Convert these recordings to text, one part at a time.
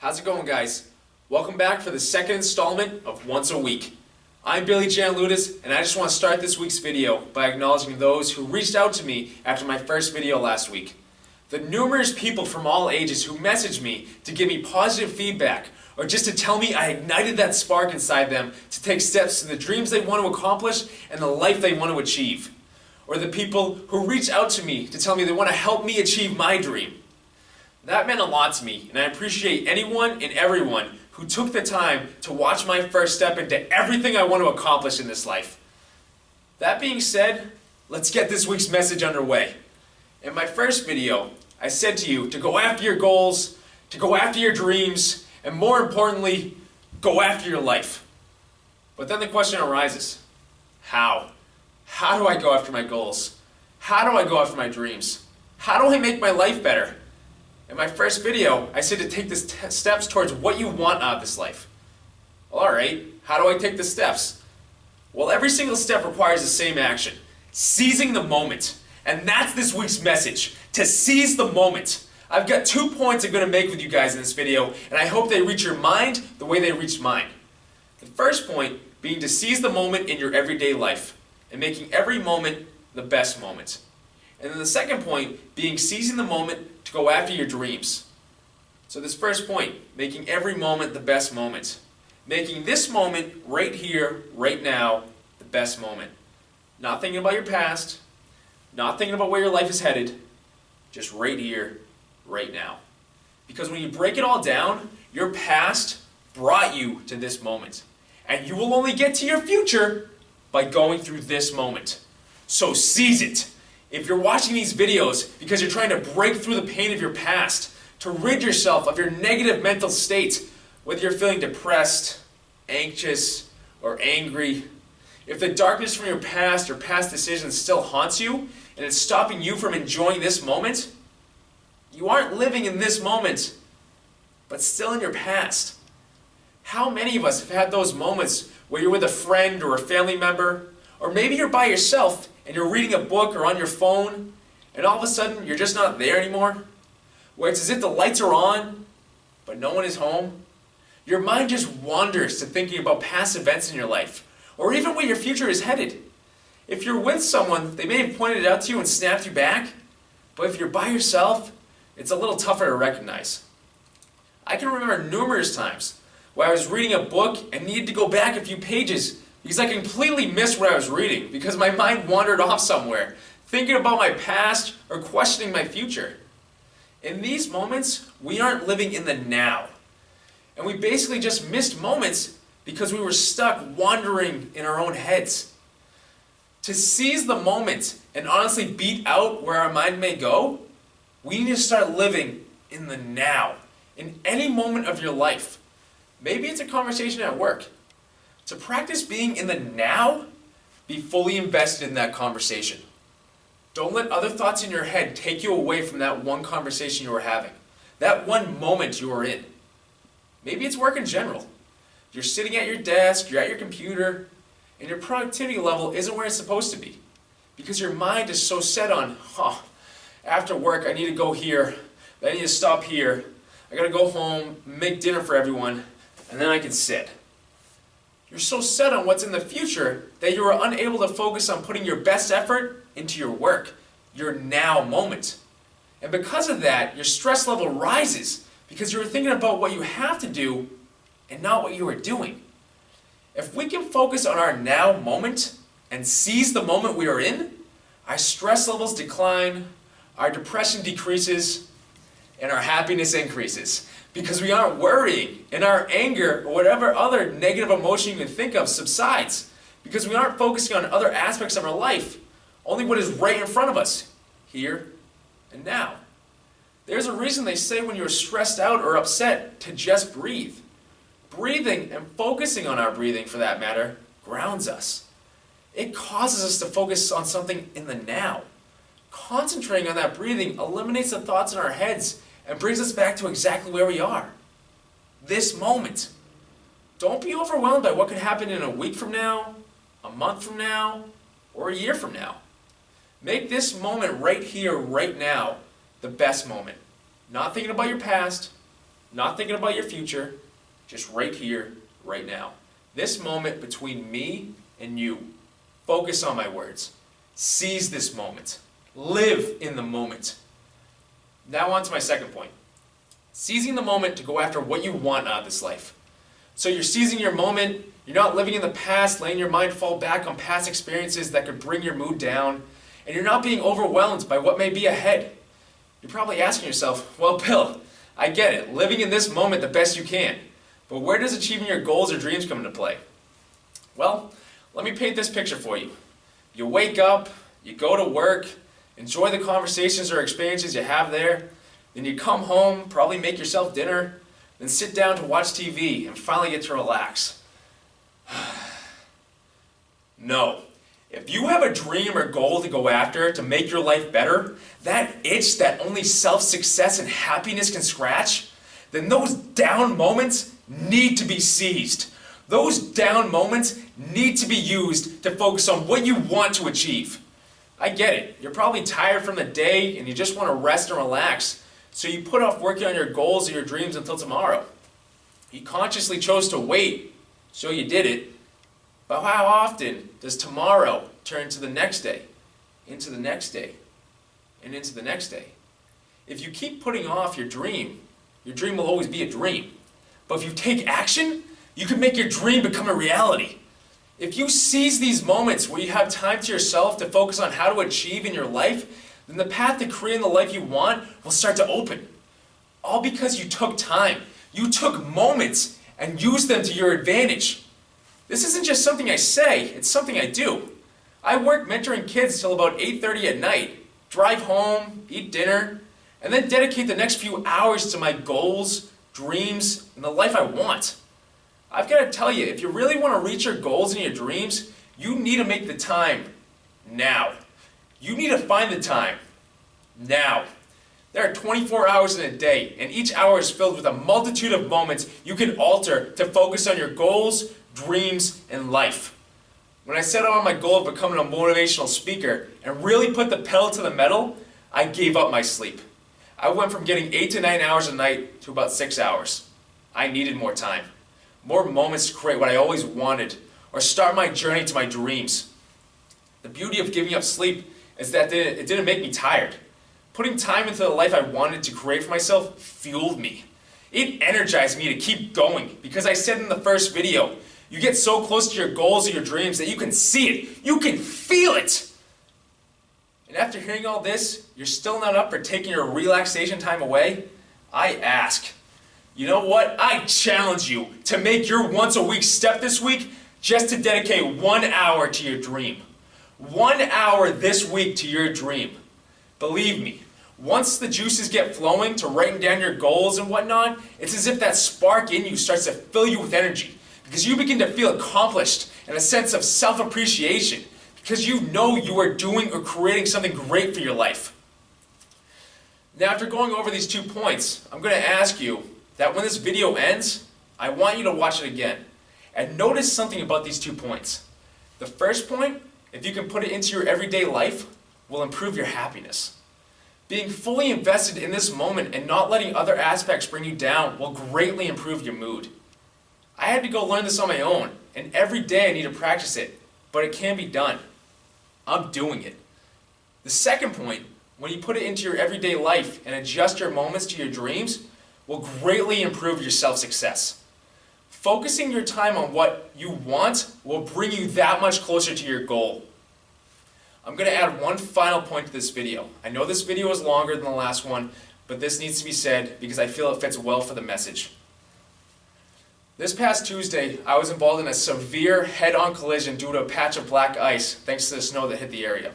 How's it going, guys? Welcome back for the second installment of Once a Week. I'm Billy Janlutis, and I just want to start this week's video by acknowledging those who reached out to me after my first video last week. The numerous people from all ages who messaged me to give me positive feedback or just to tell me I ignited that spark inside them to take steps to the dreams they want to accomplish and the life they want to achieve. Or the people who reach out to me to tell me they want to help me achieve my dream. That meant a lot to me, and I appreciate anyone and everyone who took the time to watch my first step into everything I want to accomplish in this life. That being said, let's get this week's message underway. In my first video, I said to you to go after your goals, to go after your dreams, and more importantly, go after your life. But then the question arises, how? How do I go after my goals? How do I go after my dreams? How do I make my life better? In my first video, I said to take the steps towards what you want out of this life. Well, alright, how do I take the steps? Well, every single step requires the same action, seizing the moment. And that's this week's message, to seize the moment. I've got 2 points I'm going to make with you guys in this video, and I hope they reach your mind the way they reached mine. The first point being to seize the moment in your everyday life, and making every moment the best moment. And then the second point being seizing the moment to go after your dreams. So this first point, making every moment the best moment. Making this moment right here, right now, the best moment. Not thinking about your past, not thinking about where your life is headed, just right here, right now. Because when you break it all down, your past brought you to this moment. And you will only get to your future by going through this moment. So seize it. If you're watching these videos because you're trying to break through the pain of your past, to rid yourself of your negative mental state, whether you're feeling depressed, anxious, or angry, if the darkness from your past or past decisions still haunts you and it's stopping you from enjoying this moment, you aren't living in this moment, but still in your past. How many of us have had those moments where you're with a friend or a family member, or maybe you're by yourself and you're reading a book or on your phone, and all of a sudden you're just not there anymore? Where it's as if the lights are on, but no one is home? Your mind just wanders to thinking about past events in your life, or even where your future is headed. If you're with someone, they may have pointed it out to you and snapped you back, but if you're by yourself, it's a little tougher to recognize. I can remember numerous times where I was reading a book and needed to go back a few pages because I completely missed what I was reading because my mind wandered off somewhere, thinking about my past or questioning my future. In these moments, we aren't living in the now. And we basically just missed moments because we were stuck wandering in our own heads. To seize the moment and honestly beat out where our mind may go, we need to start living in the now, in any moment of your life. Maybe it's a conversation at work. To practice being in the now, be fully invested in that conversation. Don't let other thoughts in your head take you away from that one conversation you were having, that one moment you were in. Maybe it's work in general. You're sitting at your desk, you're at your computer, and your productivity level isn't where it's supposed to be. Because your mind is so set on, after work I need to go here, I need to stop here, I gotta go home, make dinner for everyone, and then I can sit. You're so set on what's in the future that you are unable to focus on putting your best effort into your work, your now moment. And because of that, your stress level rises because you're thinking about what you have to do and not what you are doing. If we can focus on our now moment and seize the moment we are in, our stress levels decline, our depression decreases, and our happiness increases. Because we aren't worrying, and our anger or whatever other negative emotion you can think of subsides. Because we aren't focusing on other aspects of our life, only what is right in front of us, here and now. There's a reason they say when you're stressed out or upset to just breathe. Breathing and focusing on our breathing, for that matter, grounds us. It causes us to focus on something in the now. Concentrating on that breathing eliminates the thoughts in our heads and brings us back to exactly where we are. This moment. Don't be overwhelmed by what could happen in a week from now, a month from now, or a year from now. Make this moment right here, right now, the best moment. Not thinking about your past, Not thinking about your future, just right here, right now. This moment between me and you. Focus on my words. Seize this moment. Live in the moment. Now on to my second point. Seizing the moment to go after what you want out of this life. So you're seizing your moment, you're not living in the past, letting your mind fall back on past experiences that could bring your mood down, and you're not being overwhelmed by what may be ahead. You're probably asking yourself, well, Bill, I get it, living in this moment the best you can, but where does achieving your goals or dreams come into play? Well, let me paint this picture for you. You wake up, you go to work, enjoy the conversations or experiences you have there, then you come home, probably make yourself dinner, then sit down to watch TV and finally get to relax. No. If you have a dream or goal to go after to make your life better, that itch that only self-success and happiness can scratch, then those down moments need to be seized. Those down moments need to be used to focus on what you want to achieve. I get it. You're probably tired from the day and you just want to rest and relax. So you put off working on your goals or your dreams until tomorrow. You consciously chose to wait, so you did it. But how often does tomorrow turn into the next day, into the next day, and into the next day? If you keep putting off your dream will always be a dream. But if you take action, you can make your dream become a reality. If you seize these moments where you have time to yourself to focus on how to achieve in your life, then the path to creating the life you want will start to open. All because you took time. You took moments and used them to your advantage. This isn't just something I say, it's something I do. I work mentoring kids till about 8:30 at night, drive home, eat dinner, and then dedicate the next few hours to my goals, dreams, and the life I want. I've got to tell you, if you really want to reach your goals and your dreams, you need to make the time now. You need to find the time now. There are 24 hours in a day, and each hour is filled with a multitude of moments you can alter to focus on your goals, dreams, and life. When I set out on my goal of becoming a motivational speaker and really put the pedal to the metal, I gave up my sleep. I went from getting 8 to 9 hours a night to about 6 hours. I needed more time, more moments to create what I always wanted, or start my journey to my dreams. The beauty of giving up sleep is that it didn't make me tired. Putting time into the life I wanted to create for myself fueled me. It energized me to keep going because I said in the first video, you get so close to your goals or your dreams that you can see it, you can feel it. And after hearing all this, you're still not up for taking your relaxation time away? I ask, you know what? I challenge you to make your once a week step this week just to dedicate 1 hour to your dream. 1 hour this week to your dream. Believe me, once the juices get flowing to writing down your goals and whatnot, it's as if that spark in you starts to fill you with energy because you begin to feel accomplished and a sense of self-appreciation because you know you are doing or creating something great for your life. Now, after going over these 2 points, I'm going to ask you that when this video ends, I want you to watch it again and notice something about these 2 points. The first point, if you can put it into your everyday life, will improve your happiness. Being fully invested in this moment and not letting other aspects bring you down will greatly improve your mood. I had to go learn this on my own, and every day I need to practice it, but it can be done. I'm doing it. The second point, when you put it into your everyday life and adjust your moments to your dreams, will greatly improve your self-success. Focusing your time on what you want will bring you that much closer to your goal. I'm going to add one final point to this video. I know this video is longer than the last one, but this needs to be said because I feel it fits well for the message. This past Tuesday, I was involved in a severe head-on collision due to a patch of black ice thanks to the snow that hit the area.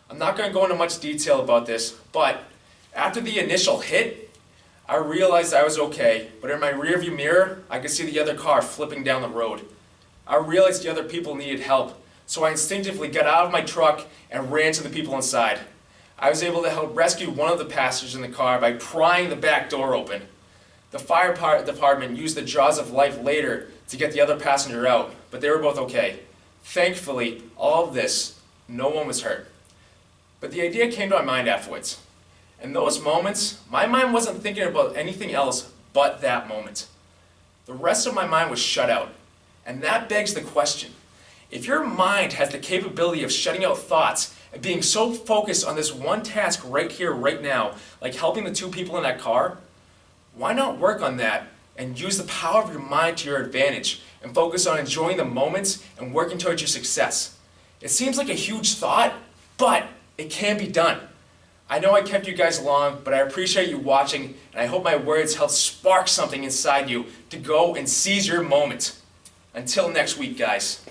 I'm not going to go into much detail about this, but after the initial hit, I realized I was okay, but in my rearview mirror, I could see the other car flipping down the road. I realized the other people needed help, so I instinctively got out of my truck and ran to the people inside. I was able to help rescue one of the passengers in the car by prying the back door open. The fire department used the jaws of life later to get the other passenger out, but they were both okay. Thankfully, all of this, no one was hurt. But the idea came to my mind afterwards. In those moments, my mind wasn't thinking about anything else but that moment. The rest of my mind was shut out. And that begs the question, if your mind has the capability of shutting out thoughts and being so focused on this one task right here, right now, like helping the two people in that car, why not work on that and use the power of your mind to your advantage and focus on enjoying the moments and working towards your success? It seems like a huge thought, but it can be done. I know I kept you guys long, but I appreciate you watching, and I hope my words help spark something inside you to go and seize your moment. Until next week, guys.